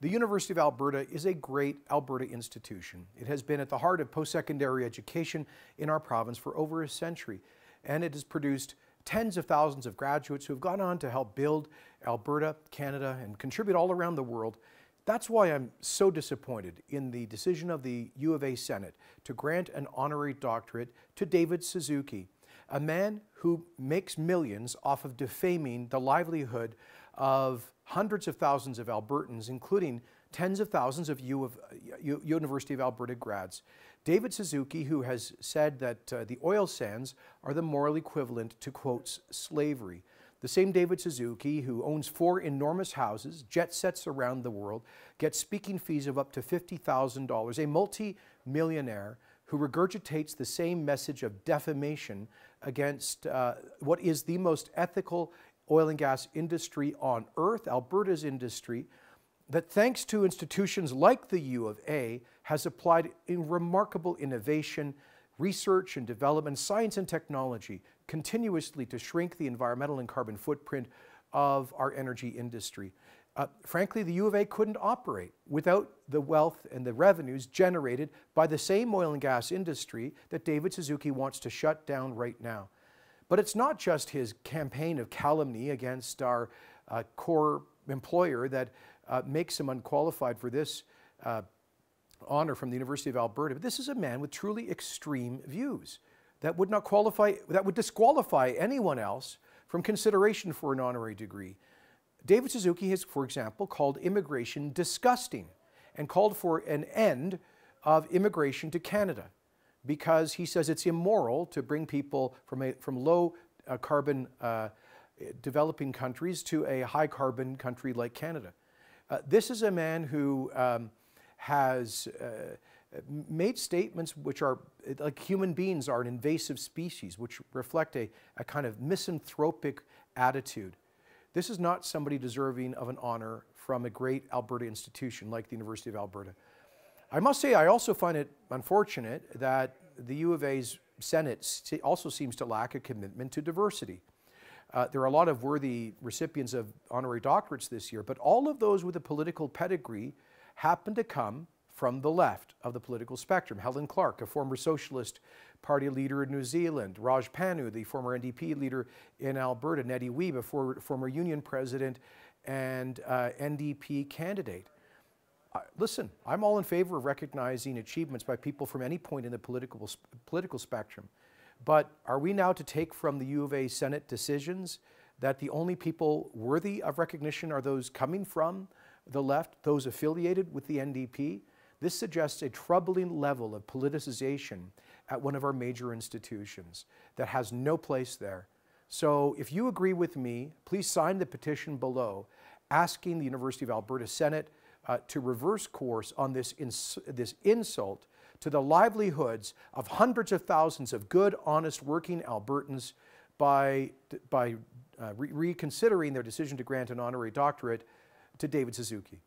The University of Alberta is a great Alberta institution. It has been at the heart of post-secondary education in our province for over a century, and it has produced tens of thousands of graduates who have gone on to help build Alberta, Canada, and contribute all around the world. That's why I'm so disappointed in the decision of the U of A Senate to grant an honorary doctorate to David Suzuki, a man who makes millions off of defaming the livelihood of hundreds of thousands of Albertans, including tens of thousands of University of Alberta grads. David Suzuki, who has said that the oil sands are the moral equivalent to, quotes, slavery. The same David Suzuki, who owns 4 enormous houses, jet sets around the world, gets speaking fees of up to $50,000, a multi-millionaire who regurgitates the same message of defamation against what is the most ethical oil and gas industry on earth, Alberta's industry, that thanks to institutions like the U of A has applied in remarkable innovation, research and development, science and technology continuously to shrink the environmental and carbon footprint of our energy industry. Frankly, the U of A couldn't operate without the wealth and the revenues generated by the same oil and gas industry that David Suzuki wants to shut down right now. But it's not just his campaign of calumny against our core employer that makes him unqualified for this honor from the University of Alberta. But this is a man with truly extreme views that would not qualify, that would disqualify anyone else from consideration for an honorary degree. David Suzuki has, for example, called immigration disgusting and called for an end of immigration to Canada, because he says it's immoral to bring people from low carbon developing countries to a high carbon country like Canada. This is a man who has made statements which are, like human beings are an invasive species, which reflect a kind of misanthropic attitude. This is not somebody deserving of an honor from a great Alberta institution like the University of Alberta. I must say, I also find it unfortunate that the U of A's Senate also seems to lack a commitment to diversity. There are a lot of worthy recipients of honorary doctorates this year, but all of those with a political pedigree happen to come from the left of the political spectrum. Helen Clark, a former Socialist Party leader in New Zealand; Raj Panu, the former NDP leader in Alberta; Nettie Wiebe, a former union president and NDP candidate. Listen, I'm all in favor of recognizing achievements by people from any point in the political spectrum. But are we now to take from the U of A Senate decisions that the only people worthy of recognition are those coming from the left, those affiliated with the NDP? This suggests a troubling level of politicization at one of our major institutions that has no place there. So if you agree with me, please sign the petition below asking the University of Alberta Senate to reverse course on this insult to the livelihoods of hundreds of thousands of good, honest, working Albertans by reconsidering their decision to grant an honorary doctorate to David Suzuki.